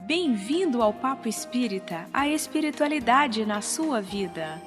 Bem-vindo ao Papo Espírita, a espiritualidade na sua vida.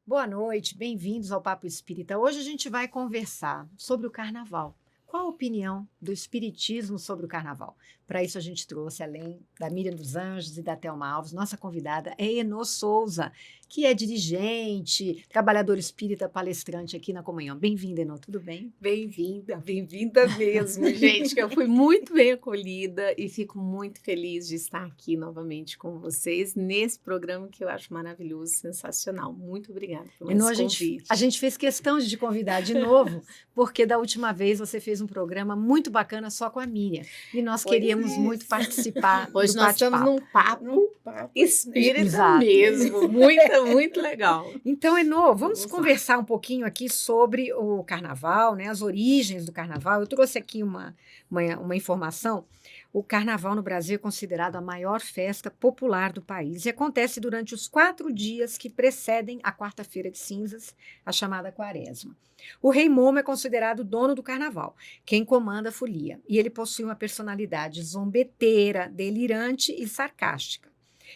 Boa noite, bem-vindos ao Papo Espírita. Hoje a gente vai conversar sobre o Carnaval. Qual a opinião do Espiritismo sobre o Carnaval? Para isso a gente trouxe, além da Miriam dos Anjos e da Thelma Alves, nossa convidada é Enô Souza, que é dirigente, trabalhador espírita, palestrante aqui na Comunhão. Bem-vinda, Enô, tudo bem? Bem-vinda mesmo, gente, que eu fui muito bem acolhida e fico muito feliz de estar aqui novamente com vocês nesse programa que eu acho maravilhoso, sensacional. Muito obrigada por Enô, esse convite. a gente fez questão de te convidar de novo, porque da última vez você fez um programa muito bacana só com a Miriam, e nós queríamos muito participar. Hoje nós estamos num papo espírita Exato. mesmo, muito legal. Então, Enô, vamos conversar um pouquinho aqui sobre o Carnaval, né, as origens do Carnaval. Eu trouxe aqui uma informação. O Carnaval no Brasil é considerado a maior festa popular do país e acontece durante os 4 dias que precedem a quarta-feira de cinzas, a chamada Quaresma. O Rei Momo é considerado o dono do Carnaval, quem comanda a folia, e ele possui uma personalidade zombeteira, delirante e sarcástica.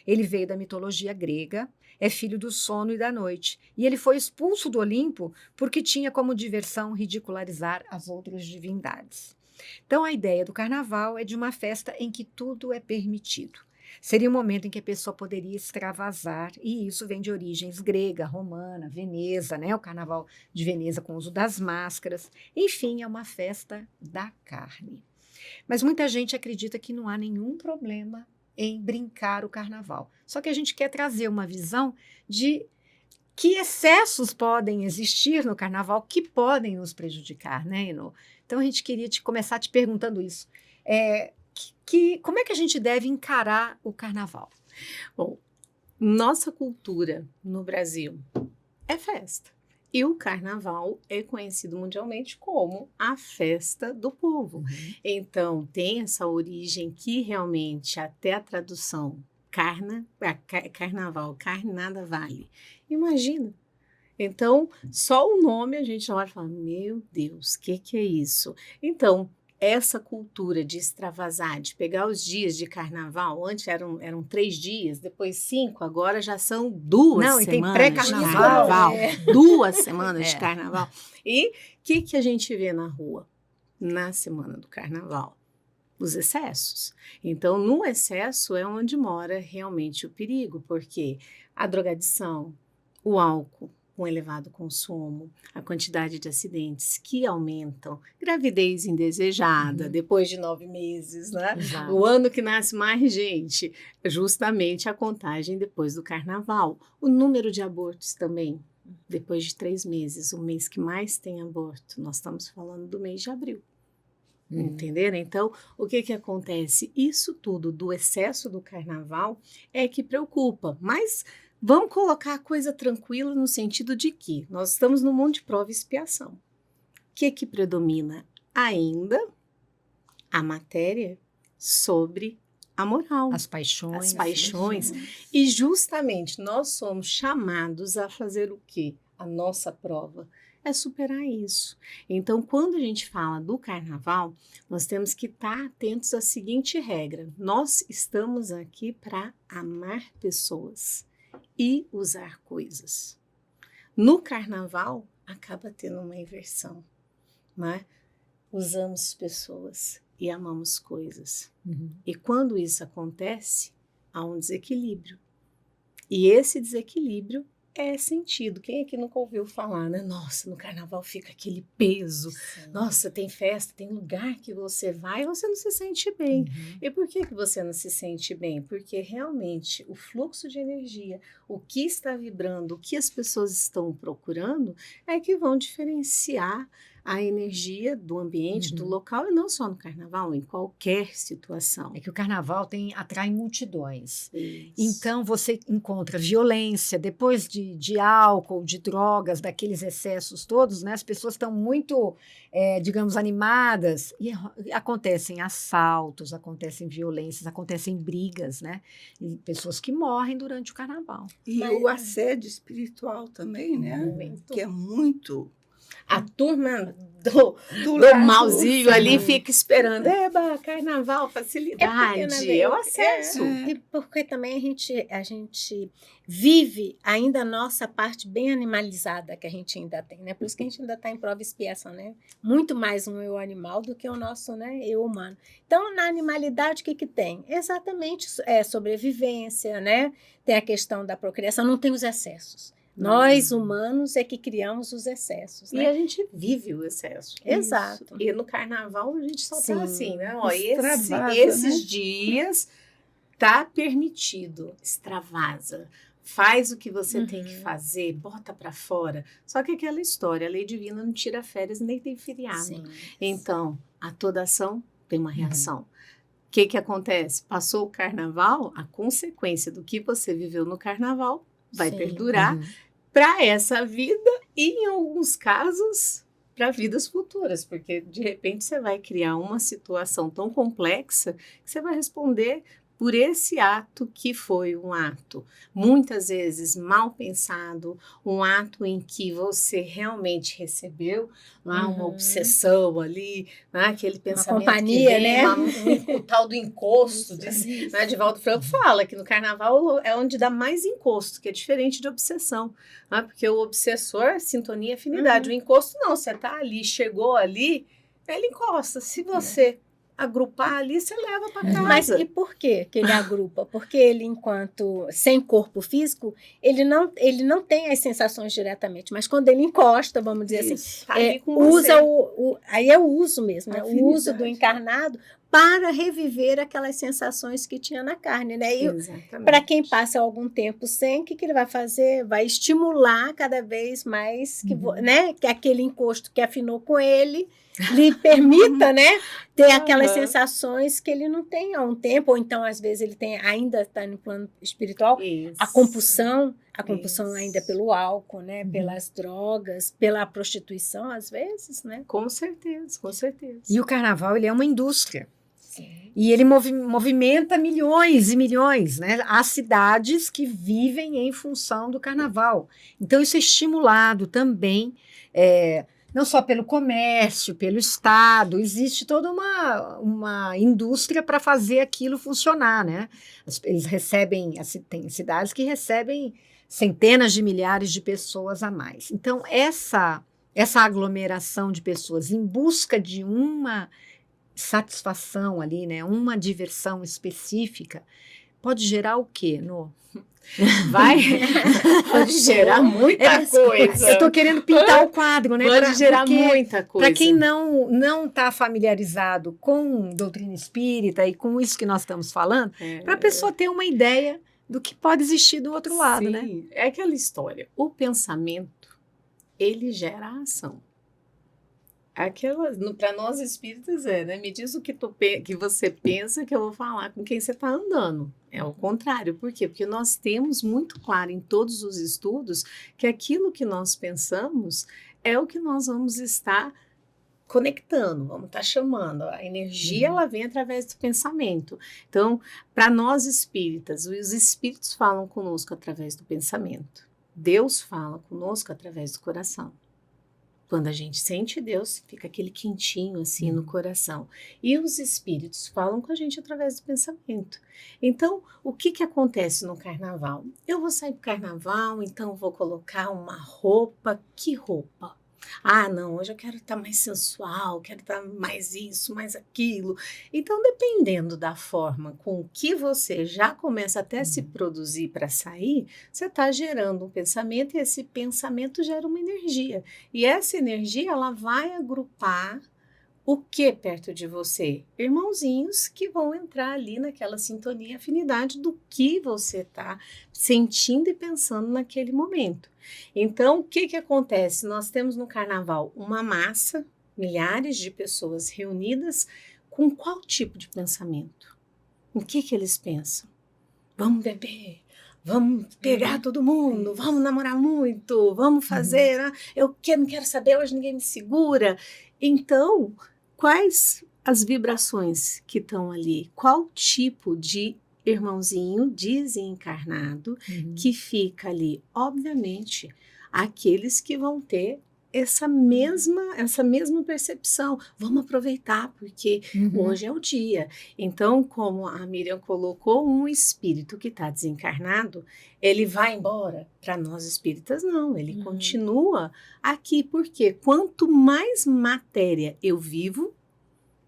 Ele veio da mitologia grega, é filho do sono e da noite, e ele foi expulso do Olimpo porque tinha como diversão ridicularizar as outras divindades. Então, a ideia do Carnaval é de uma festa em que tudo é permitido. Seria um momento em que a pessoa poderia extravasar, e isso vem de origens grega, romana, Veneza, né? O Carnaval de Veneza com o uso das máscaras. Enfim, é uma festa da carne. Mas muita gente acredita que não há nenhum problema em brincar o Carnaval. Só que a gente quer trazer uma visão de que excessos podem existir no Carnaval que podem nos prejudicar, né, Enô? Então, a gente queria começar te perguntando isso. Como é que a gente deve encarar o Carnaval? Bom, nossa cultura no Brasil é festa. E o Carnaval é conhecido mundialmente como a festa do povo. Uhum. Então, tem essa origem que realmente até a tradução carnaval, carne nada vale. Imagina. Então, só o nome a gente olha e fala, meu Deus, o que é isso? Então, essa cultura de extravasar, de pegar os dias de carnaval, antes eram 3 dias, depois 5, agora já são 2 Não, semanas e tem de pré-carnaval. carnaval. 2 semanas de É. carnaval. E o que a gente vê na rua? Na semana do carnaval? Os excessos. Então, no excesso é onde mora realmente o perigo, porque a drogadição, o álcool, com elevado consumo, a quantidade de acidentes que aumentam, gravidez indesejada, depois de 9 meses, né? Exato. O ano que nasce mais gente, justamente a contagem depois do carnaval. O número de abortos também, depois de 3 meses, o mês que mais tem aborto, nós estamos falando do mês de abril. Entenderam? Então, o que acontece? Isso tudo do excesso do carnaval é que preocupa, mas vamos colocar a coisa tranquila no sentido de que nós estamos num mundo de prova e expiação. O que predomina? Ainda a matéria sobre a moral. As paixões. As paixões. E justamente nós somos chamados a fazer o quê? A nossa prova é superar isso. Então, quando a gente fala do carnaval, nós temos que estar atentos à seguinte regra. Nós estamos aqui para amar pessoas e usar coisas. No carnaval, acaba tendo uma inversão, né? Usamos pessoas e amamos coisas. E quando isso acontece, há um desequilíbrio. E esse desequilíbrio é sentido. Quem aqui nunca ouviu falar, né? Nossa, no carnaval fica aquele peso. Sim. Nossa, tem festa, tem lugar que você vai e você não se sente bem. E por que você não se sente bem? Porque realmente o fluxo de energia, o que está vibrando, o que as pessoas estão procurando é que vão diferenciar a energia do ambiente, do local, e não só no carnaval, em qualquer situação. É que o carnaval atrai multidões. Isso. Então, você encontra violência, depois de álcool, de drogas, daqueles excessos todos, né? As pessoas estão muito, digamos, animadas, e acontecem assaltos, acontecem violências, acontecem brigas, né? E pessoas que morrem durante o carnaval. E o assédio espiritual também, né? Muito. Que é muito A turma do malzinho ali fica esperando. Eba, carnaval, facilidade, é o acesso. E porque também a gente vive ainda a nossa parte bem animalizada que a gente ainda tem, né? Por isso que a gente ainda está em prova e expiação, né? Muito mais um eu animal do que o nosso, né, eu humano. Então, na animalidade, o que tem? Exatamente sobrevivência, né? Tem a questão da procriação, não tem os excessos. Nós, humanos, é que criamos os excessos, né? E a gente vive o excesso. Exato. Isso. E no carnaval a gente só Sim. tá assim, né? Ó, Extravasa, esses né? dias tá permitido, extravasa. Faz o que você tem que fazer, bota para fora. Só que aquela história, a lei divina não tira férias nem tem feriado. Sim. Então, a toda ação tem uma reação. O que acontece? Passou o carnaval, a consequência do que você viveu no carnaval vai Sim. perdurar para essa vida e, em alguns casos, para vidas futuras, porque de repente você vai criar uma situação tão complexa que você vai responder por esse ato que foi um ato muitas vezes mal pensado, um ato em que você realmente recebeu lá uma obsessão ali, né? Aquele pensamento companhia, que vem, né? o tal do encosto, né? Divaldo Franco fala que no carnaval é onde dá mais encosto, que é diferente de obsessão, né? Porque o obsessor é sintonia e afinidade, o encosto não, você tá ali, chegou ali, ele encosta, se você agrupar ali, você leva para casa. Mas e por que ele agrupa? Porque ele, enquanto sem corpo físico, ele não tem as sensações diretamente, mas quando ele encosta, vamos dizer assim, tá ali com usa você. aí é o uso mesmo, né? O uso do Afinidade. encarnado para reviver aquelas sensações que tinha na carne, né? E Exatamente. para quem passa algum tempo sem, o que ele vai fazer? Vai estimular cada vez mais né? Que aquele encosto que afinou com ele lhe permita, né, ter aquelas sensações que ele não tem há um tempo, ou então às vezes ele ainda está no plano espiritual. Isso. A compulsão Isso. ainda é pelo álcool, né, pelas drogas, pela prostituição às vezes, né? Com certeza, com certeza. E o carnaval, ele é uma indústria. Sim. E ele movimenta milhões e milhões, né? Há cidades que vivem em função do carnaval. Então, isso é estimulado também, não só pelo comércio, pelo Estado, existe toda uma indústria para fazer aquilo funcionar, né? Eles recebem, tem cidades que recebem centenas de milhares de pessoas a mais. Então, essa aglomeração de pessoas em busca de uma satisfação ali, né? Uma diversão específica, pode gerar o quê, Nô? Pode gerar muita coisa. Eu estou querendo pintar o quadro, né? Pode gerar muita coisa. Para quem não está familiarizado com doutrina espírita e com isso que nós estamos falando, para a pessoa ter uma ideia do que pode existir do outro lado, né? É aquela história. O pensamento, ele gera a ação. Para nós espíritas né? Me diz o que você pensa que eu vou falar com quem você está andando. É o contrário. Por quê? Porque nós temos muito claro em todos os estudos que aquilo que nós pensamos é o que nós vamos estar conectando, vamos estar chamando. A energia, ela vem através do pensamento. Então, para nós espíritas, os espíritos falam conosco através do pensamento. Deus fala conosco através do coração. Quando a gente sente Deus, fica aquele quentinho assim no coração. E os espíritos falam com a gente através do pensamento. Então, o que acontece no carnaval? Eu vou sair pro carnaval, então vou colocar uma roupa. Que roupa? Ah, não, hoje eu quero estar mais sensual, quero estar mais isso, mais aquilo. Então, dependendo da forma com que você já começa até a se produzir para sair, você está gerando um pensamento e esse pensamento gera uma energia. E essa energia, ela vai agrupar o que perto de você? Irmãozinhos que vão entrar ali naquela sintonia, afinidade do que você está sentindo e pensando naquele momento. Então, o que acontece? Nós temos no carnaval uma massa, milhares de pessoas reunidas, com qual tipo de pensamento? O que eles pensam? Vamos beber, vamos pegar todo mundo, vamos namorar muito, vamos fazer, eu não quero saber, hoje ninguém me segura. Então, quais as vibrações que estão ali? Qual tipo de irmãozinho desencarnado que fica ali? Obviamente, aqueles que vão ter essa mesma percepção. Vamos aproveitar, porque hoje é o dia. Então, como a Miriam colocou, um espírito que está desencarnado, ele vai embora. Para nós espíritas, não. Ele continua aqui, porque quanto mais matéria eu vivo,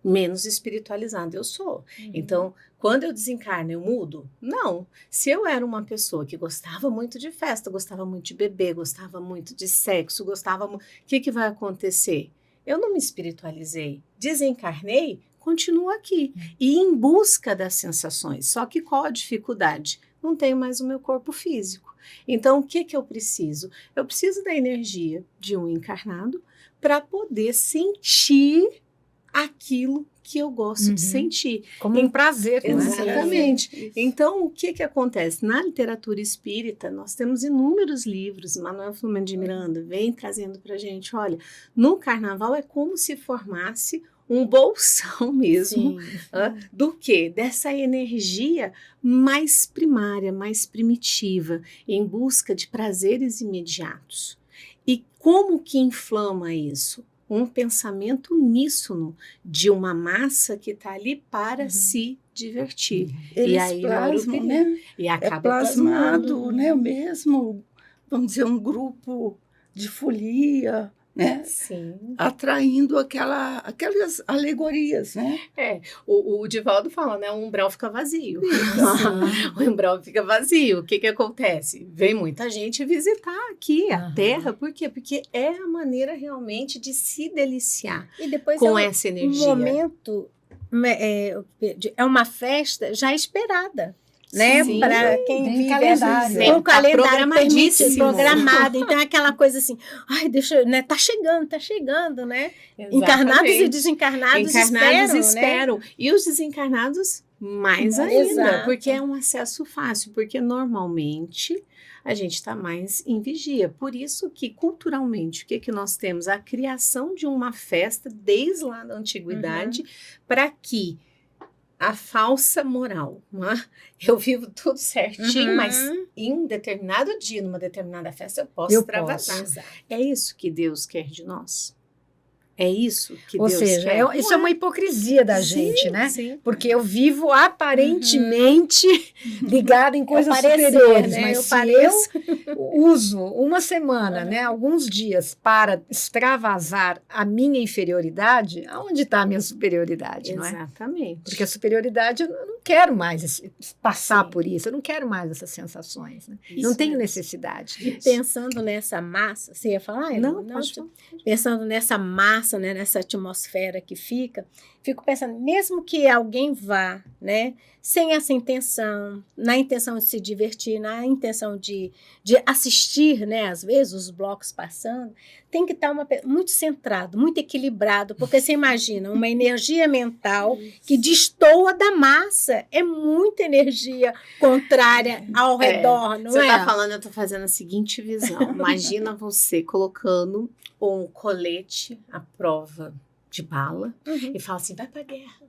menos espiritualizada eu sou. Então, quando eu desencarno, eu mudo? Não. Se eu era uma pessoa que gostava muito de festa, gostava muito de beber, gostava muito de sexo, o que vai acontecer? Eu não me espiritualizei. Desencarnei, continuo aqui. E em busca das sensações. Só que qual a dificuldade? Não tenho mais o meu corpo físico. Então, o que eu preciso? Eu preciso da energia de um encarnado para poder sentir aquilo que eu gosto de sentir. Como um prazer. Exatamente. Então, o que acontece? Na literatura espírita, nós temos inúmeros livros. Manuel Filomeno de Miranda vem trazendo para a gente, olha, no carnaval é como se formasse um bolsão mesmo. Do quê? Dessa energia mais primária, mais primitiva, em busca de prazeres imediatos. E como que inflama isso? Um pensamento uníssono de uma massa que está ali para se divertir. Eles e aí plasmam, né? E acaba é plasmado, né? Mesmo, vamos dizer, um grupo de folia, né? Sim. Atraindo aquelas alegorias, né? O Divaldo fala, né? O umbral fica vazio. O umbral fica vazio. O que acontece? Vem muita gente visitar aqui a Terra. Por quê? Porque é a maneira realmente de se deliciar E depois com essa energia. Um momento, é uma festa já esperada. Né? Para quem vive calendário. O calendário permite programado. Então, é aquela coisa assim, ai, né? Tá chegando, né? Exatamente. Encarnados e desencarnados esperam. Né? E os desencarnados mais ainda, Exato. Porque é um acesso fácil, porque normalmente a gente está mais em vigia. Por isso que, culturalmente, o que nós temos? A criação de uma festa desde lá da antiguidade para que a falsa moral, né? Eu vivo tudo certinho, mas em determinado dia, numa determinada festa, eu posso extravasar. É isso que Deus quer de nós. É isso que Deus quer. Ou seja, isso é uma hipocrisia da gente, né? Sim. Porque eu vivo aparentemente ligada em coisas superiores, né? mas eu uso uma semana, né, alguns dias para extravasar a minha inferioridade, aonde está a minha superioridade, não é? Exatamente. Porque a superioridade, eu não quero mais passar por isso, eu não quero mais essas sensações, né? Não tenho necessidade disso. Pensando nessa massa, você ia falar? Não, pensando nessa massa, né, nessa atmosfera que fico pensando, mesmo que alguém vá, né, sem essa intenção, na intenção de se divertir, na intenção de assistir, né, às vezes, os blocos passando, tem que estar muito centrado, muito equilibrado, porque você imagina uma energia mental que destoa da massa, é muita energia contrária ao redor, não você é? Você está falando, eu estou fazendo a seguinte visão, imagina você colocando um colete à prova de bala e fala assim, vai pra guerra.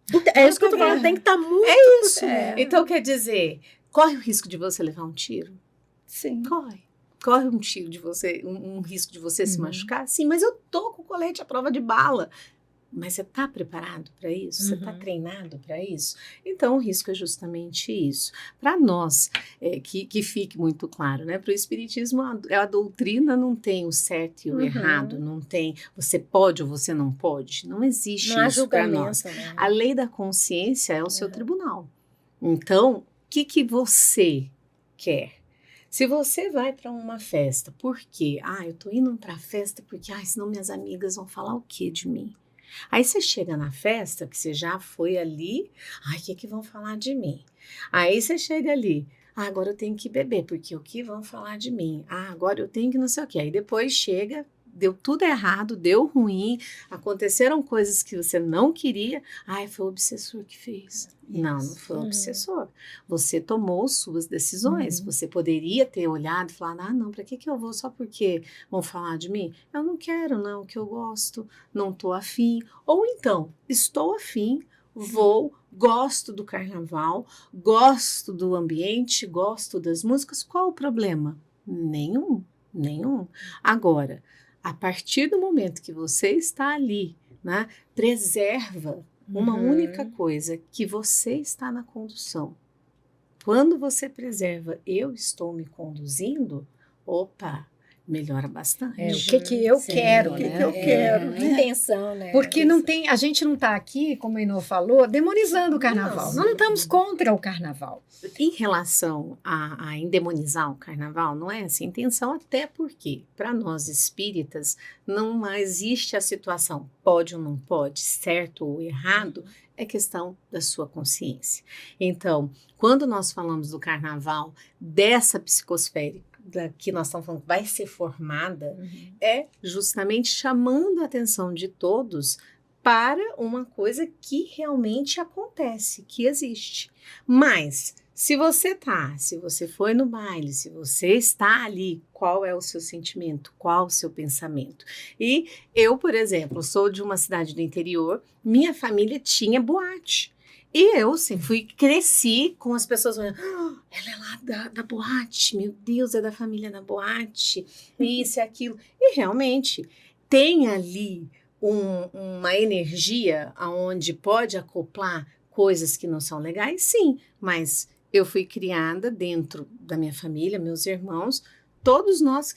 Então, é isso que eu tô falando, tem que estar muito... É isso. Então, quer dizer, corre o risco de você levar um tiro? Sim. Corre um tiro de você, um risco de você se machucar? Sim, mas eu tô com o colete à prova de bala. Mas você está preparado para isso? Você está treinado para isso? Então, o risco é justamente isso. Para nós, que fique muito claro, né? Para o Espiritismo, a doutrina não tem o certo e o errado, não tem você pode ou você não pode. Não existe isso para nós. Né? A lei da consciência é o seu tribunal. Então, o que você quer? Se você vai para uma festa, por quê? Eu tô indo para a festa porque, senão minhas amigas vão falar o quê de mim? Aí você chega na festa, que você já foi ali, o que vão falar de mim? Aí você chega ali, agora eu tenho que beber, porque o que vão falar de mim? Agora eu tenho que não sei o quê. Aí depois chega, deu tudo errado, deu ruim, aconteceram coisas que você não queria, foi o obsessor que fez. Não foi o obsessor. Você tomou suas decisões. Você poderia ter olhado e falado, não, para que eu vou só porque vão falar de mim? Eu não quero, não, que eu gosto, não estou afim. Ou então, estou afim, gosto do carnaval, gosto do ambiente, gosto das músicas. Qual o problema? Nenhum. Agora, a partir do momento que você está ali, né, preserva uma única coisa, que você está na condução. Quando você preserva, eu estou me conduzindo, opa, melhora bastante. O que eu quero, O que né? que eu quero, né? Intenção, né? Porque não tem, a gente não está aqui, como a Inô falou, demonizando o carnaval. Nós não estamos contra o carnaval. Em relação a endemonizar o carnaval, não é essa a intenção, até porque, para nós espíritas, não existe a situação pode ou não pode, certo ou errado, é questão da sua consciência. Então, quando nós falamos do carnaval, dessa psicosfera que nós estamos falando que vai ser formada, é justamente chamando a atenção de todos para uma coisa que realmente acontece, que existe. Mas, se você foi no baile, se você está ali, qual é o seu sentimento, qual o seu pensamento? E eu, por exemplo, sou de uma cidade do interior, minha família tinha boate. E eu cresci com as pessoas olhando, ela é lá da boate, meu Deus, é da família da boate, isso e aquilo. E realmente tem ali uma energia onde pode acoplar coisas que não são legais, sim, mas eu fui criada dentro da minha família, meus irmãos, todos nós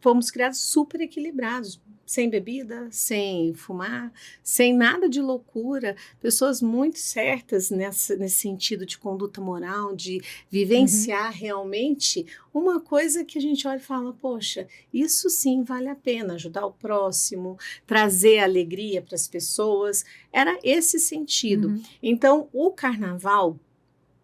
fomos criados super equilibrados, sem bebida, sem fumar, sem nada de loucura, pessoas muito certas nesse sentido de conduta moral, de vivenciar realmente uma coisa que a gente olha e fala, poxa, isso sim vale a pena, ajudar o próximo, trazer alegria para as pessoas, era esse sentido. Então, o carnaval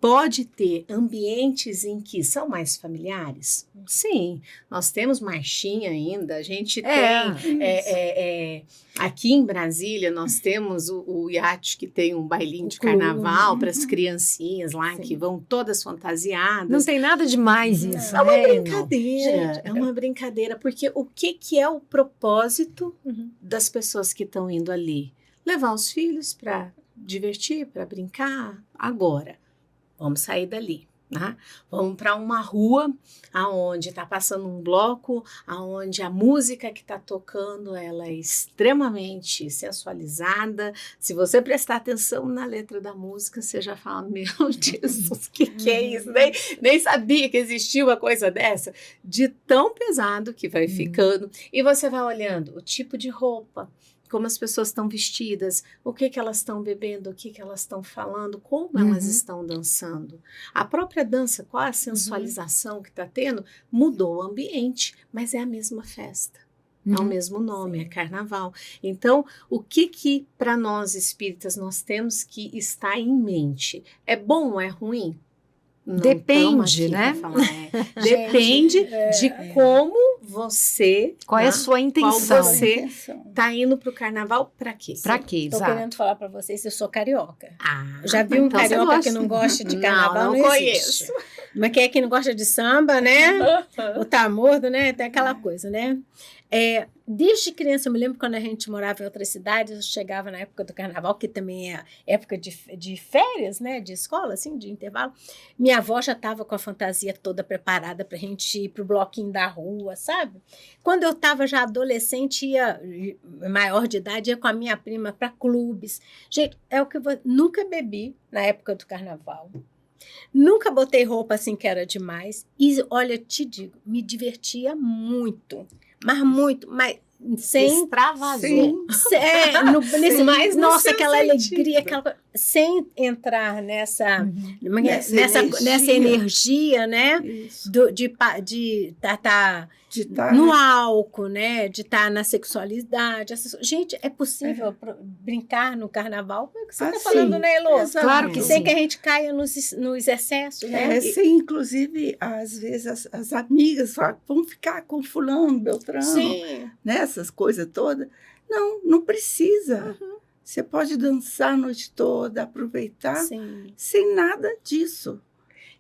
pode ter ambientes em que são mais familiares? Sim, nós temos marchinha ainda, a gente tem, aqui em Brasília nós temos o iate que tem um bailinho de carnaval para as criancinhas lá, que vão todas fantasiadas. Não tem nada demais isso. É uma brincadeira, é uma brincadeira, porque o que é o propósito das pessoas que estão indo ali? Levar os filhos para divertir, para brincar. Agora, vamos sair dali, né? Vamos para uma rua aonde está passando um bloco, aonde a música que está tocando ela é extremamente sensualizada. Se você prestar atenção na letra da música, você já fala, meu Deus, o que é isso? Nem sabia que existia uma coisa dessa. De tão pesado que vai ficando. E você vai olhando o tipo de roupa, como as pessoas estão vestidas, o que elas estão bebendo, o que elas estão falando, como elas estão dançando. A própria dança, qual a sensualização que está tendo, mudou o ambiente, mas é a mesma festa. É o mesmo nome, é carnaval. Então, o que para nós espíritas nós temos que estar em mente? É bom ou é ruim? Não depende, né? Depende de como você... Qual é a sua intenção? Qual você está indo para o carnaval para quê? Para quê? Estou querendo falar para vocês, eu sou carioca. Ah, Já vi um então carioca que não gosta de carnaval? Não existe. conheço. Mas quem é que não gosta de samba, né? O tamordo, né? Tem aquela coisa, né? Desde criança, eu me lembro quando a gente morava em outras cidades, eu chegava na época do carnaval, que também é época de férias, né? De escola, assim, de intervalo. Minha avó já estava com a fantasia toda preparada para a gente ir para o bloquinho da rua, sabe? Quando eu estava já adolescente, maior de idade, ia com a minha prima para clubes. Gente, nunca bebi na época do carnaval. Nunca botei roupa assim que era demais. E, olha, te digo, me divertia muito. Mas sem extravasou. Nossa, aquela alegria, sem entrar nessa energia, né? Isso. De estar no álcool, né? De estar na sexualidade. Gente, é possível brincar no carnaval? É o que você está falando, né, Elô? Claro que sem sim. que a gente caia nos excessos, né? Sim, inclusive, às vezes as amigas falam, vamos ficar com fulano, Beltrano, Sim. né, essas coisas todas. Não precisa. Você pode dançar a noite toda, aproveitar, sem nada disso.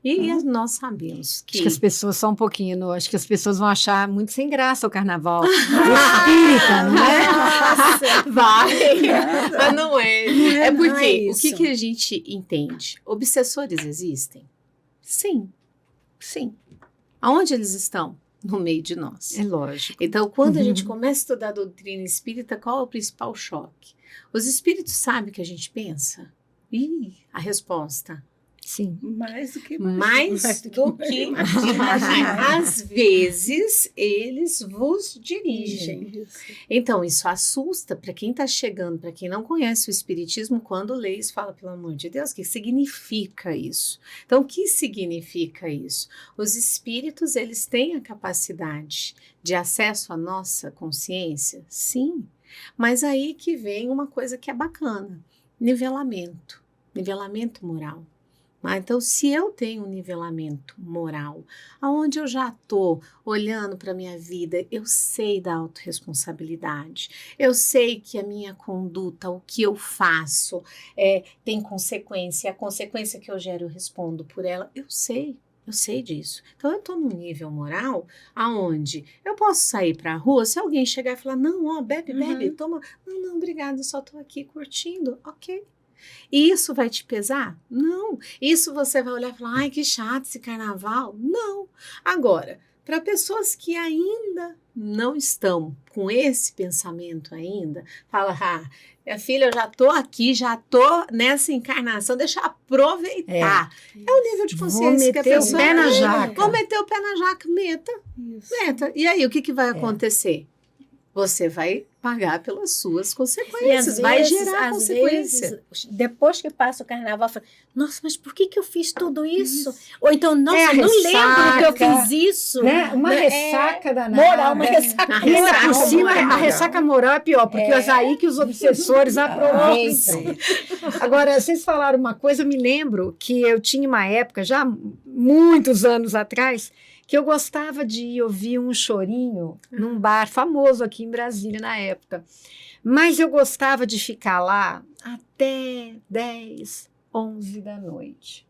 E nós sabemos que... Acho que as pessoas só um pouquinho, acho que as pessoas vão achar muito sem graça o carnaval. Espírita, não é? Nossa, vai! Mas não é. É porque não é isso. o que a gente entende? Obsessores existem? Sim. Aonde eles estão? no meio de nós. É lógico. Então, quando a gente começa a estudar a doutrina espírita, qual é o principal choque? Os espíritos sabem o que a gente pensa? Ih, a resposta. Sim. Mais do que Mais do que imagina. Às vezes, eles vos dirigem. Então, isso assusta para quem está chegando, para quem não conhece o Espiritismo, quando lê isso, fala, pelo amor de Deus, o que significa isso? Então, o que significa isso? Os espíritos, eles têm a capacidade de acesso à nossa consciência? Sim. Mas aí que vem uma coisa que é bacana, nivelamento moral. Então, se eu tenho um nivelamento moral, aonde eu já estou olhando para a minha vida, eu sei da autorresponsabilidade, eu sei que a minha conduta, o que eu faço, tem consequência, a consequência que eu gero, eu respondo por ela, eu sei disso. Então, eu estou num nível moral aonde eu posso sair para a rua, se alguém chegar e falar, não, ó, bebe, toma, não, obrigada, eu só estou aqui curtindo, ok. E isso vai te pesar? Não. Isso você vai olhar e falar, ai, que chato esse carnaval? Não. Agora, para pessoas que ainda não estão com esse pensamento ainda, fala, minha filha, eu já tô aqui, já tô nessa encarnação, deixa eu aproveitar. É o nível de consciência que a pessoa... Vou meter o pé na jaca. Vou meter o pé na jaca, meta. E aí, o que vai acontecer? Você vai pagar pelas suas consequências, vai gerar consequência. Vezes, depois que passa o carnaval, fala, nossa, mas por que eu fiz tudo isso? Ou então, nossa, não lembro que eu fiz isso. Né? Uma ressaca danada. Moral, uma ressaca E ainda moral. por cima, a ressaca moral é pior, porque é aí que os obsessores aproveitam. Agora, vocês falaram uma coisa, eu me lembro que eu tinha uma época, já muitos anos atrás, que eu gostava de ir ouvir um chorinho num bar famoso aqui em Brasília na época. Mas eu gostava de ficar lá até 10, 11 da noite.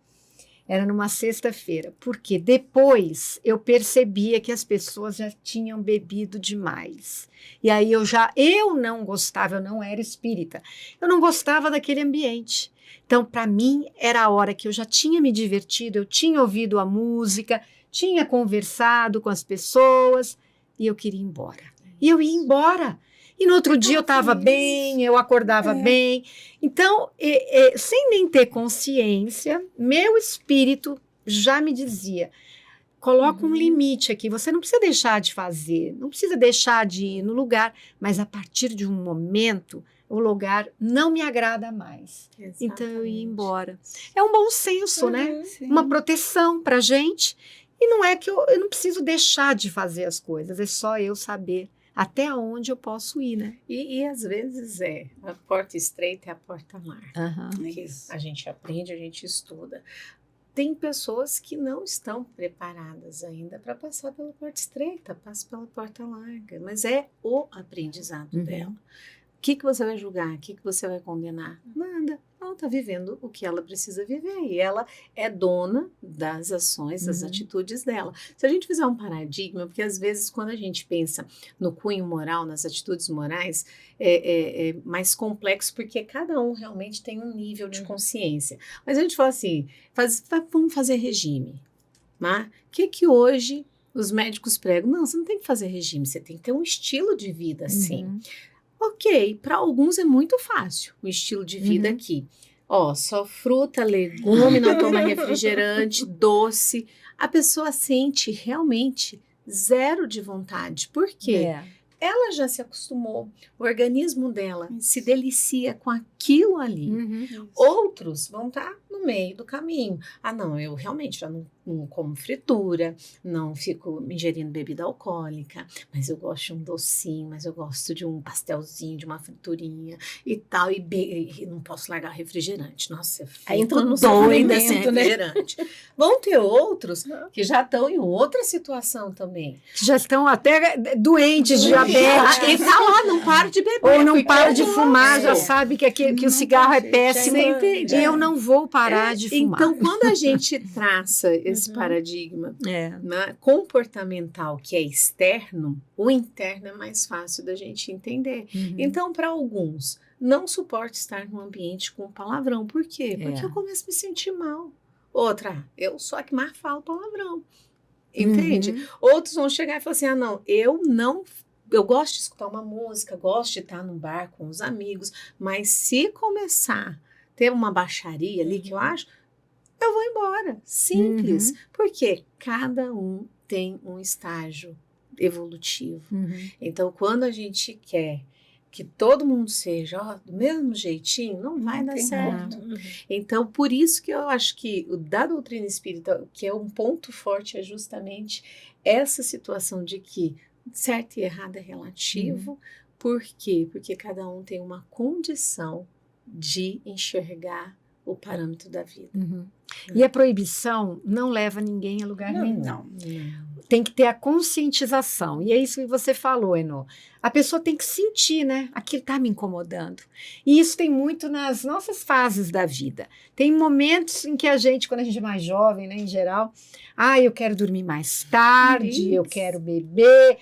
Era numa sexta-feira, porque depois eu percebia que as pessoas já tinham bebido demais. E aí eu não gostava, eu não era espírita, eu não gostava daquele ambiente. Então, para mim, era a hora que eu já tinha me divertido, eu tinha ouvido a música, tinha conversado com as pessoas e eu queria ir embora. E eu ia embora. E no outro dia eu estava bem, eu acordava bem. Então, sem nem ter consciência, meu espírito já me dizia, coloca um limite aqui, você não precisa deixar de fazer, não precisa deixar de ir no lugar, mas a partir de um momento, o lugar não me agrada mais. Exatamente. Então eu ia embora. É um bom senso, né? Sim. Uma proteção para a gente. E não é que eu não preciso deixar de fazer as coisas, é só eu saber até onde eu posso ir, né? E às vezes a porta estreita é a porta larga. Uhum. A gente aprende, a gente estuda. Tem pessoas que não estão preparadas ainda para passar pela porta estreita, passa pela porta larga, mas é o aprendizado dela. O que você vai julgar? O que você vai condenar? Nada. Ela está vivendo o que ela precisa viver e ela é dona das ações, das atitudes dela. Se a gente fizer um paradigma, porque às vezes quando a gente pensa no cunho moral, nas atitudes morais, é mais complexo porque cada um realmente tem um nível de consciência. Mas a gente fala assim, vamos fazer regime. Né? O que hoje os médicos pregam? Não, você não tem que fazer regime, você tem que ter um estilo de vida assim. Ok, para alguns é muito fácil o estilo de vida aqui. Só fruta, legume, não toma refrigerante, doce. A pessoa sente realmente zero de vontade. Por quê? Ela já se acostumou, o organismo dela se delicia com aquilo ali. Outros vão estar no meio do caminho. Não, eu realmente já não como fritura, não fico ingerindo bebida alcoólica, mas eu gosto de um docinho, mas eu gosto de um pastelzinho, de uma friturinha e tal, e não posso largar refrigerante. Nossa, eu fico doida sem refrigerante. Vão ter outros que já estão em outra situação também. Já estão até doentes de diabetes. E tá lá, não para de beber. Ou não para de fumar, já sabe que o cigarro é péssimo. Entende? E eu não vou parar de fumar. Então, quando a gente traça esse paradigma comportamental que é externo, o interno é mais fácil da gente entender. Então, para alguns, não suporto estar num ambiente com palavrão. Por quê? Porque eu começo a me sentir mal. Outra, eu sou a que mais falo palavrão. Entende? Outros vão chegar e falar assim, não, eu gosto de escutar uma música, gosto de estar num bar com os amigos, mas se começar a ter uma baixaria ali que eu acho, eu vou embora. Simples. Porque cada um tem um estágio evolutivo. Então, quando a gente quer que todo mundo seja do mesmo jeitinho, não vai dar certo. Então, por isso que eu acho que o da doutrina espírita, que é um ponto forte, é justamente essa situação de que certo e errado é relativo. Por quê? Porque cada um tem uma condição de enxergar o parâmetro da vida. E a proibição não leva ninguém a lugar nenhum. Não. Tem que ter a conscientização. E é isso que você falou, Enô. A pessoa tem que sentir, né? Aquilo está me incomodando. E isso tem muito nas nossas fases da vida. Tem momentos em que a gente, quando a gente é mais jovem, né, em geral, eu quero dormir mais tarde, eu quero beber.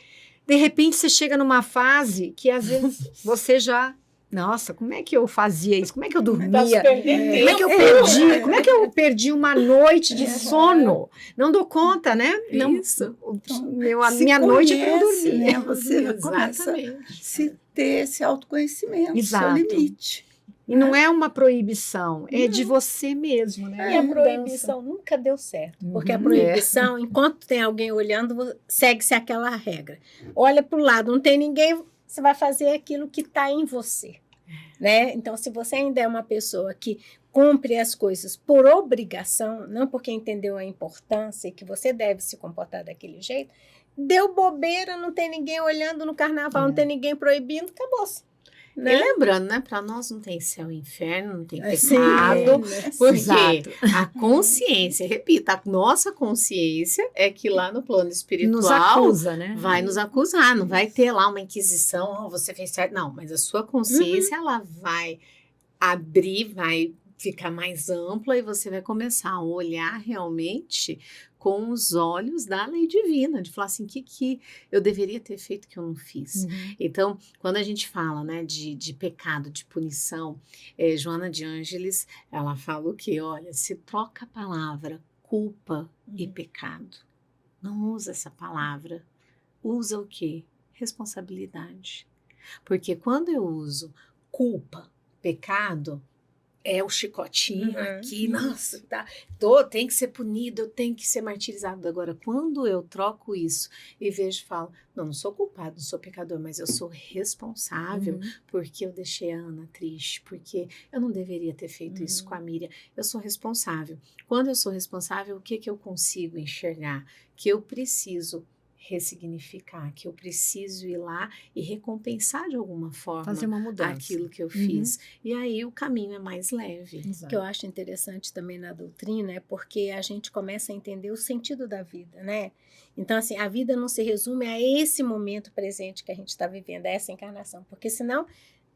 De repente, você chega numa fase que, às vezes, você já... Nossa, como é que eu fazia isso? Como é que eu dormia? Como é que eu perdi uma noite de sono? Não dou conta, né? Não, Isso. Minha noite é para eu dormir. Né? Você começa a se ter esse autoconhecimento, Exato. seu limite. E não é uma proibição, é de você mesmo, né? E a proibição nunca deu certo. Porque a proibição, enquanto tem alguém olhando, segue-se aquela regra. Olha para o lado, não tem ninguém... Você vai fazer aquilo que está em você, né? Então, se você ainda é uma pessoa que cumpre as coisas por obrigação, não porque entendeu a importância e que você deve se comportar daquele jeito, deu bobeira, não tem ninguém olhando no carnaval, não tem ninguém proibindo, acabou-se. Né? E lembrando, né? Para nós não tem céu e inferno, não tem pecado, Sim, porque a consciência, repita, a nossa consciência é que lá no plano espiritual Nos acusa, né? vai nos acusar, não vai ter lá uma inquisição, você fez certo, não, mas a sua consciência ela vai abrir, vai ficar mais ampla e você vai começar a olhar realmente com os olhos da lei divina, de falar assim, o que eu deveria ter feito que eu não fiz. Então, quando a gente fala, né, de pecado, de punição, Joana de Ângeles, ela fala o quê? Olha, se troca a palavra culpa e pecado. Não usa essa palavra. Usa o quê? Responsabilidade. Porque quando eu uso culpa, pecado, é o chicotinho aqui, nossa, tá, tem que ser punido, eu tenho que ser martirizado. Agora, quando eu troco isso e vejo e falo, não sou culpado, não sou pecador, mas eu sou responsável porque eu deixei a Ana triste, porque eu não deveria ter feito isso com a Miriam. Eu sou responsável. Quando eu sou responsável, o que eu consigo enxergar? Que eu preciso ressignificar, que eu preciso ir lá e recompensar de alguma forma fazer uma mudança, aquilo que eu fiz. E aí o caminho é mais leve. O que eu acho interessante também na doutrina é porque a gente começa a entender o sentido da vida, né? Então, assim, a vida não se resume a esse momento presente que a gente está vivendo, a essa encarnação, porque senão,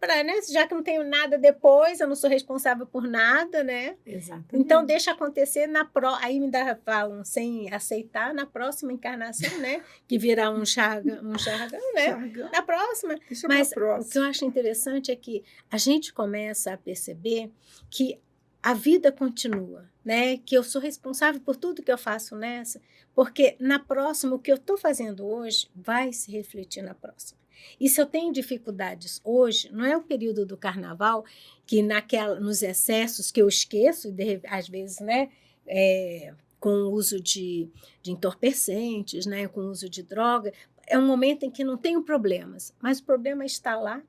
né, já que não tenho nada depois, eu não sou responsável por nada, né? Exatamente. Então, deixa acontecer aí me falam, sem aceitar, na próxima encarnação, né? Que virá um jargão, né? Na próxima. Mas o que eu acho interessante é que a gente começa a perceber que a vida continua, né? Que eu sou responsável por tudo que eu faço nessa, porque na próxima, o que eu estou fazendo hoje vai se refletir na próxima. E se eu tenho dificuldades hoje, não é o período do carnaval, que nos excessos que eu esqueço, às vezes, né, com o uso de entorpecentes, né, com o uso de droga, é um momento em que não tenho problemas, mas o problema está lá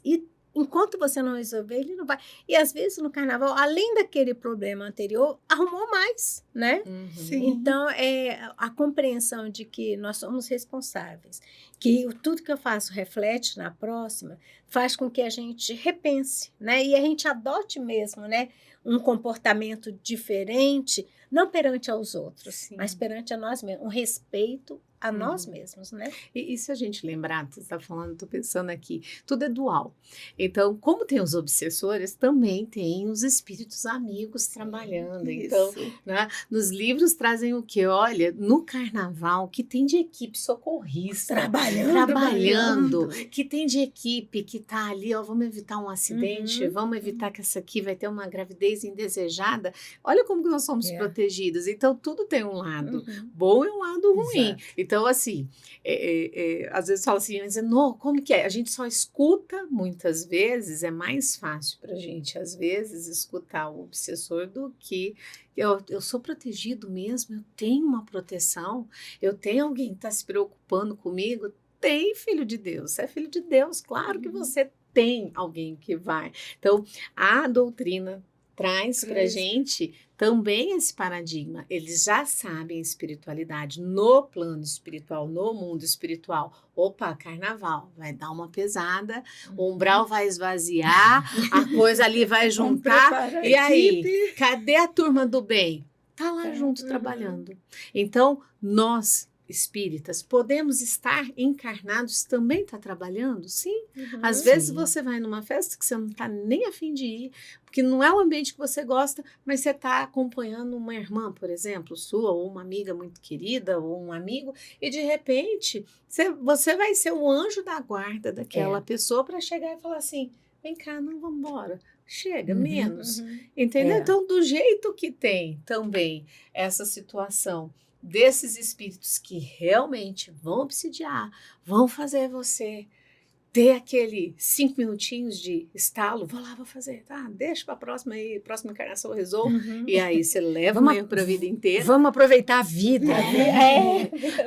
e enquanto você não resolver, ele não vai. E às vezes no carnaval, além daquele problema anterior, arrumou mais, né? Sim. Então, a compreensão de que nós somos responsáveis, que tudo que eu faço reflete na próxima, faz com que a gente repense, né? E a gente adote mesmo, né, um comportamento diferente, não perante aos outros, mas perante a nós mesmos, um respeito a nós mesmos, né? E se a gente lembrar, você está falando, estou pensando aqui, tudo é dual. Então, como tem os obsessores, também tem os espíritos amigos trabalhando. Então, né, nos livros trazem o que? Olha, no carnaval, que tem de equipe socorrista trabalhando, que tem de equipe que está ali, ó, vamos evitar um acidente, vamos evitar que essa aqui vai ter uma gravidez indesejada. Olha como que nós somos protegidos. Então, tudo tem um lado bom e um lado ruim. Exato. Então, assim, às vezes fala assim, não, como que é? A gente só escuta, muitas vezes, é mais fácil para a gente, às vezes, escutar o obsessor do que eu sou protegido mesmo, eu tenho uma proteção, eu tenho alguém que está se preocupando comigo. Tem, filho de Deus, você é filho de Deus, claro que você tem alguém que vai. Então, a doutrina traz para a gente também esse paradigma. Eles já sabem a espiritualidade no plano espiritual, no mundo espiritual. Opa, carnaval, vai dar uma pesada, o umbral vai esvaziar, a coisa ali vai juntar. E aí, cadê a turma do bem? Tá lá junto trabalhando. Então, nós espíritas, podemos estar encarnados, também tá trabalhando? Sim. Às vezes você vai numa festa que você não tá nem a fim de ir, porque não é o ambiente que você gosta, mas você tá acompanhando uma irmã, por exemplo, sua, ou uma amiga muito querida, ou um amigo, e de repente você vai ser o anjo da guarda daquela pessoa para chegar e falar assim, vem cá, não, vamos embora. Chega, menos. Entendeu? Então, do jeito que tem também essa situação desses espíritos que realmente vão obsidiar, vão fazer você ter aquele 5 minutinhos de estalo, vou lá, vou fazer, tá, deixa para a próxima encarnação eu resolvo, e aí você leva o erro para a vida inteira. Vamos aproveitar a vida.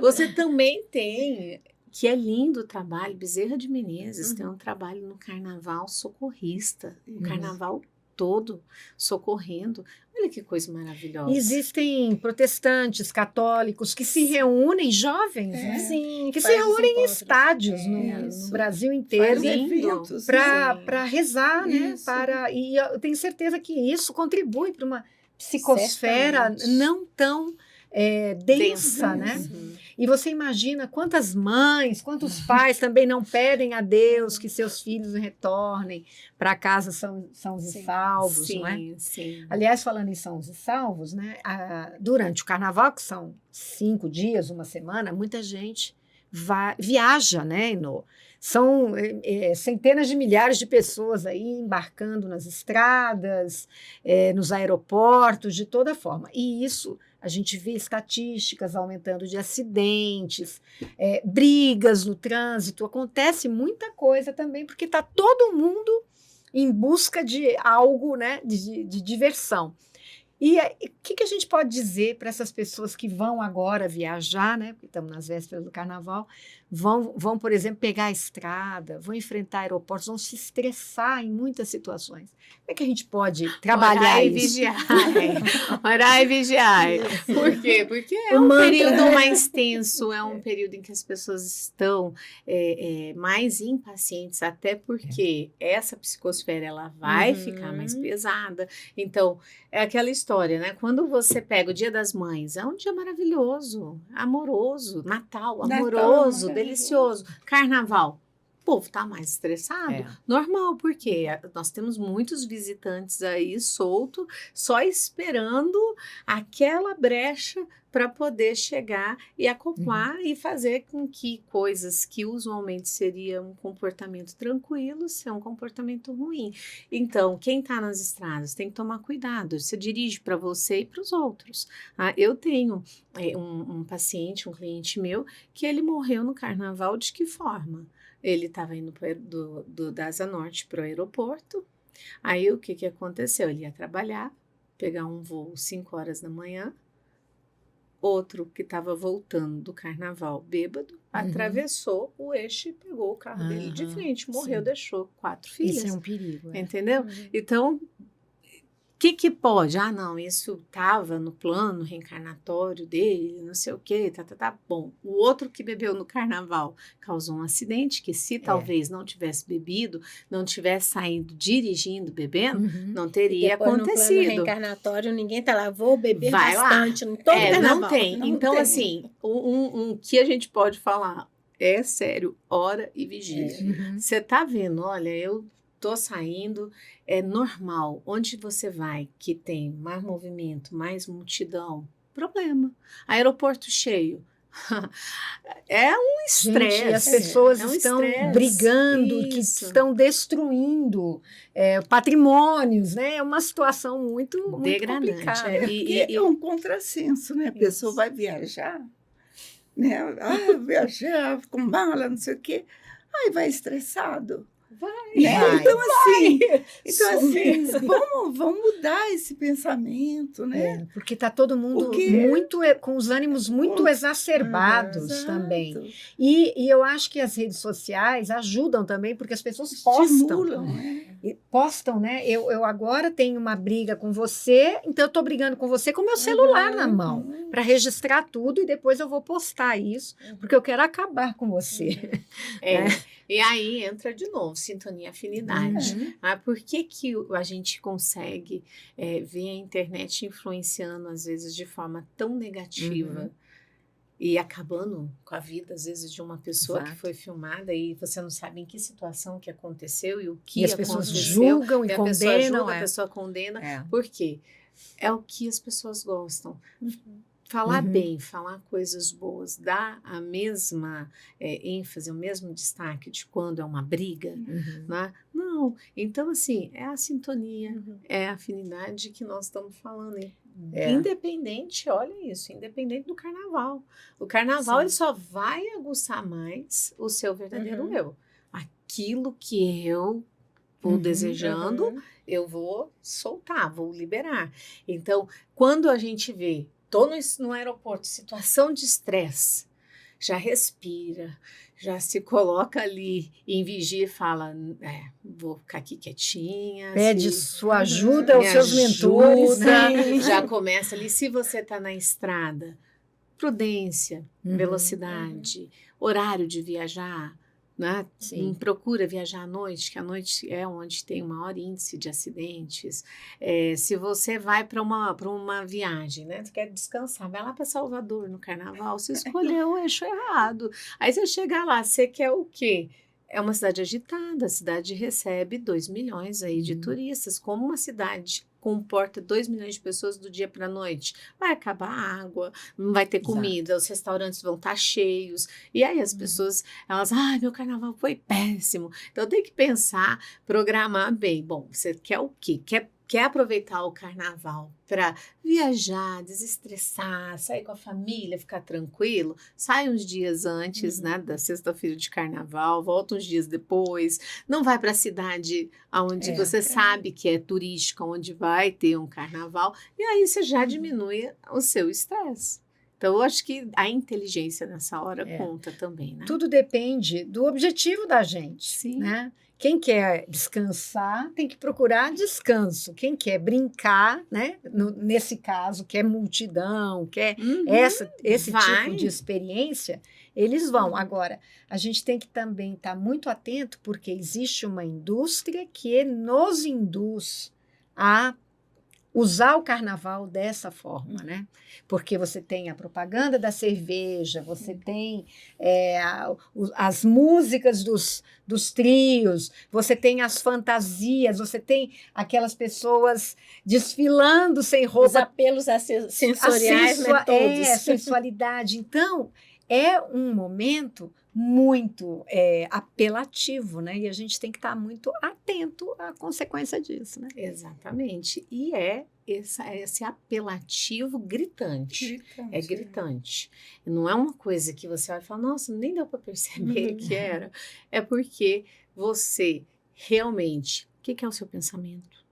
Você também tem, que é lindo o trabalho, Bezerra de Menezes tem um trabalho no carnaval socorrista, o carnaval todo socorrendo. Olha que coisa maravilhosa. Existem protestantes, católicos que se reúnem, jovens, né? Sim, que se reúnem em estádios no Brasil inteiro para rezar, né? E eu tenho certeza que isso contribui para uma psicosfera não tão densa, né? E você imagina quantas mães, quantos pais também não pedem a Deus que seus filhos retornem para casa sãos e salvos, não é? Sim. Aliás, falando em sãos e salvos, né? Durante o carnaval, que são 5 dias, uma semana, muita gente viaja, né? São centenas de milhares de pessoas aí embarcando nas estradas, nos aeroportos, de toda forma. E isso, a gente vê estatísticas aumentando de acidentes, brigas no trânsito, acontece muita coisa também, porque está todo mundo em busca de algo, né, de diversão. E o que a gente pode dizer para essas pessoas que vão agora viajar, né, porque estamos nas vésperas do carnaval, vão, por exemplo, pegar a estrada, vão enfrentar aeroportos, vão se estressar em muitas situações. Como é que a gente pode trabalhar isso? Orar e vigiar. Por quê? Porque é um período mais tenso, é um período em que as pessoas estão mais impacientes, até porque essa psicosfera ela vai ficar mais pesada. Então, é aquela história, né? Quando você pega o Dia das Mães, é um dia maravilhoso, amoroso, Natal, amoroso, delicioso. Carnaval, o povo tá mais estressado. Normal, porque nós temos muitos visitantes aí solto, só esperando aquela brecha para poder chegar e acoplar e fazer com que coisas que usualmente seria um comportamento tranquilo seja um comportamento ruim. Então, quem está nas estradas tem que tomar cuidado. Você dirige para você e para os outros. Eu tenho um paciente, um cliente meu, que ele morreu no carnaval de que forma? Ele estava indo da Asa Norte para o aeroporto. Aí, o que aconteceu? Ele ia trabalhar, pegar um voo 5 horas da manhã. Outro que estava voltando do carnaval bêbado, atravessou o eixo e pegou o carro dele de frente. Morreu, deixou 4 filhas. Isso é um perigo. Entendeu? Então, que pode? Ah, não, isso estava no plano reencarnatório dele, não sei o quê, tá. Bom, o outro que bebeu no carnaval causou um acidente que se talvez não tivesse bebido, não tivesse saído dirigindo, bebendo, não teria Depois, no plano acontecido. reencarnatório, ninguém tá lá, vou beber Vai lá. bastante em todo carnaval. Não tem. Não Então, tem. assim, um que a gente pode falar é sério, ora e vigia. Você tá vendo, olha, eu tô saindo, é normal. Onde você vai que tem mais movimento, mais multidão, problema. Aeroporto cheio. É um estresse. Gente, as pessoas é um estão estresse. brigando, que Isso. estão destruindo patrimônios, né? É uma situação muito Degradante. complicada. Porque é um contrassenso, né? A pessoa Isso. vai viajar, né? Viajar com mala, não sei o quê. Aí vai estressado. Vai. Né? Vai. Então, assim, vamos mudar esse pensamento, né? Porque está todo mundo Porque- muito com os ânimos muito exacerbados Exato. também. E eu acho que as redes sociais ajudam também, porque as pessoas postam. Estimulam, né? E postam, né? Eu agora tenho uma briga com você, então eu estou brigando com você com meu celular na mão, para registrar tudo e depois eu vou postar isso, porque eu quero acabar com você. E aí entra de novo, sintonia e afinidade. Por que a gente consegue ver a internet influenciando, às vezes, de forma tão negativa e acabando com a vida, às vezes, de uma pessoa que Exato. foi filmada e você não sabe em que situação que aconteceu e o que E as pessoas aconteceu. julgam e a pessoa condenam. julga, a pessoa condena. É. Por quê? É o que as pessoas gostam. Falar bem, falar coisas boas, dar a mesma ênfase, o mesmo destaque de quando é uma briga, né? Não. Então, assim, é a sintonia, é a afinidade que nós estamos falando. Independente, olha isso, independente do carnaval. O carnaval, ele só vai aguçar mais o seu verdadeiro eu. Aquilo que eu vou desejando, eu vou soltar, vou liberar. Então, quando a gente vê, tô no aeroporto, situação de estresse, já respira, já se coloca ali em vigia e fala, vou ficar aqui quietinha. Pede sua ajuda aos me seus mentores. ajuda, Né? já começa ali. Se você está na estrada, prudência, velocidade, horário de viajar, né? Sim. Procura viajar à noite, que a noite é onde tem o maior índice de acidentes. Se você vai para uma viagem, né? Você quer descansar, vai lá para Salvador no carnaval, você escolheu o eixo errado. Aí você chega lá, você quer o quê? É uma cidade agitada, a cidade recebe 2 milhões aí de turistas. Como uma cidade comporta 2 milhões de pessoas do dia para a noite? Vai acabar a água, não vai ter comida, os restaurantes vão estar cheios. E aí as pessoas, elas, meu carnaval foi péssimo. Então tem que pensar, programar bem. Bom, você quer o quê? Quer aproveitar o carnaval para viajar, desestressar, sair com a família, ficar tranquilo? Sai uns dias antes, né, da sexta-feira de carnaval, volta uns dias depois. Não vai para a cidade onde você sabe que é turística, onde vai ter um carnaval. E aí você já diminui o seu estresse. Então, eu acho que a inteligência nessa hora conta também, né? Tudo depende do objetivo da gente. Sim. Né? Quem quer descansar tem que procurar descanso. Quem quer brincar, né? Nesse caso, quer multidão, quer esse tipo de experiência, eles vão. Agora, a gente tem que também estar muito atento, porque existe uma indústria que nos induz a usar o carnaval dessa forma, né? Porque você tem a propaganda da cerveja, você tem as músicas dos trios, você tem as fantasias, você tem aquelas pessoas desfilando sem Os roupa. apelos sensoriais, né, todos. Sensualidade. Então, é um momento muito apelativo, né? E a gente tem que estar muito atento à consequência disso, né? Exatamente. E esse apelativo gritante. É gritante. Não é uma coisa que você olha e fala, nossa, nem deu para perceber que era. É porque você realmente... O que é o seu pensamento?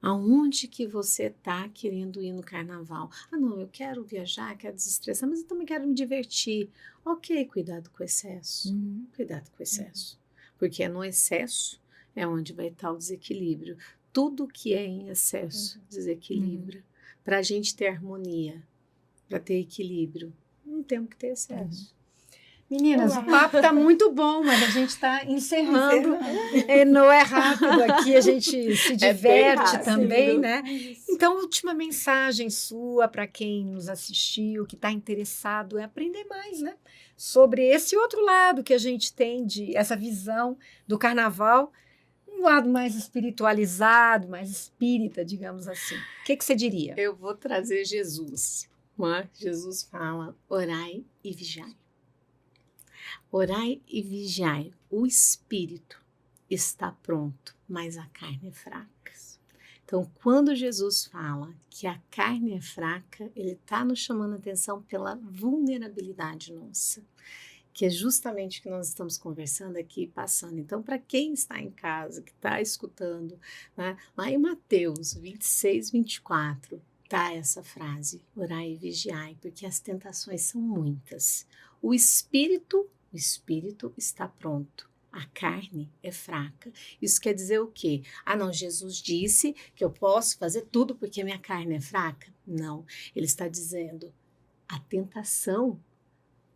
Aonde que você está querendo ir no carnaval? Não, eu quero viajar, quero desestressar, mas eu também quero me divertir. Ok, cuidado com o excesso. Cuidado com o excesso. Porque no excesso é onde vai estar o desequilíbrio. tudo que é em excesso desequilibra. Para a gente ter harmonia, para ter equilíbrio, não temos que ter excesso. Meninas, o papo está muito bom, mas a gente está encerrando. Não é rápido aqui, a gente se diverte também, né? Então, última mensagem sua para quem nos assistiu, que está interessado, é aprender mais, né? Sobre esse outro lado que a gente tem, essa visão do carnaval, um lado mais espiritualizado, mais espírita, digamos assim. O que você diria? Eu vou trazer Jesus. Jesus fala, orai e vigiai. Orai e vigiai. O espírito está pronto, mas a carne é fraca. Então, quando Jesus fala que a carne é fraca, ele está nos chamando a atenção pela vulnerabilidade nossa, que é justamente o que nós estamos conversando aqui, passando. Então, para quem está em casa, que está escutando, né, lá em Mateus 26, 24, tá essa frase, orai e vigiai, porque as tentações são muitas. O espírito está pronto. A carne é fraca. Isso quer dizer o quê? Não, Jesus disse que eu posso fazer tudo porque minha carne é fraca? Não. Ele está dizendo, a tentação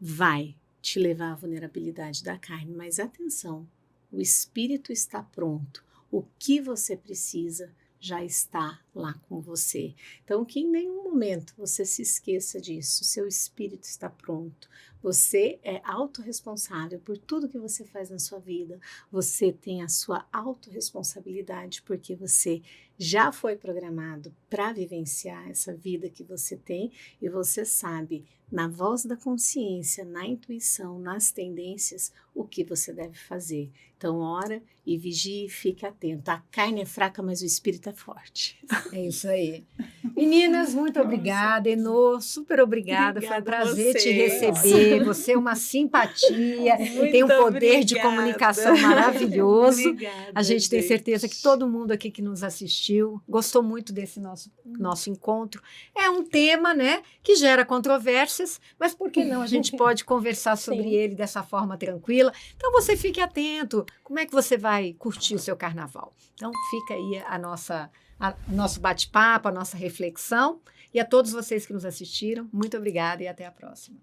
vai te levar à vulnerabilidade da carne, mas atenção, o espírito está pronto. O que você precisa já está lá com você. Então, que em nenhum momento você se esqueça disso. Seu espírito está pronto. Você é autorresponsável por tudo que você faz na sua vida. Você tem a sua autorresponsabilidade porque você já foi programado para vivenciar essa vida que você tem e você sabe, na voz da consciência, na intuição, nas tendências, o que você deve fazer. Então, ora e vigie e fique atento. A carne é fraca, mas o espírito é forte. É isso aí. Meninas, muito obrigada. Enô, super obrigada. Foi um prazer te receber. Você é uma simpatia, tem um poder de comunicação maravilhoso. A gente tem certeza que todo mundo aqui que nos assistiu gostou muito desse nosso encontro. É um tema, né, que gera controvérsias, mas por que não? A gente pode conversar sobre ele dessa forma tranquila. Então, você fique atento. Como é que você vai curtir o seu carnaval? Então, fica aí nosso bate-papo, a nossa reflexão. E a todos vocês que nos assistiram, muito obrigada e até a próxima.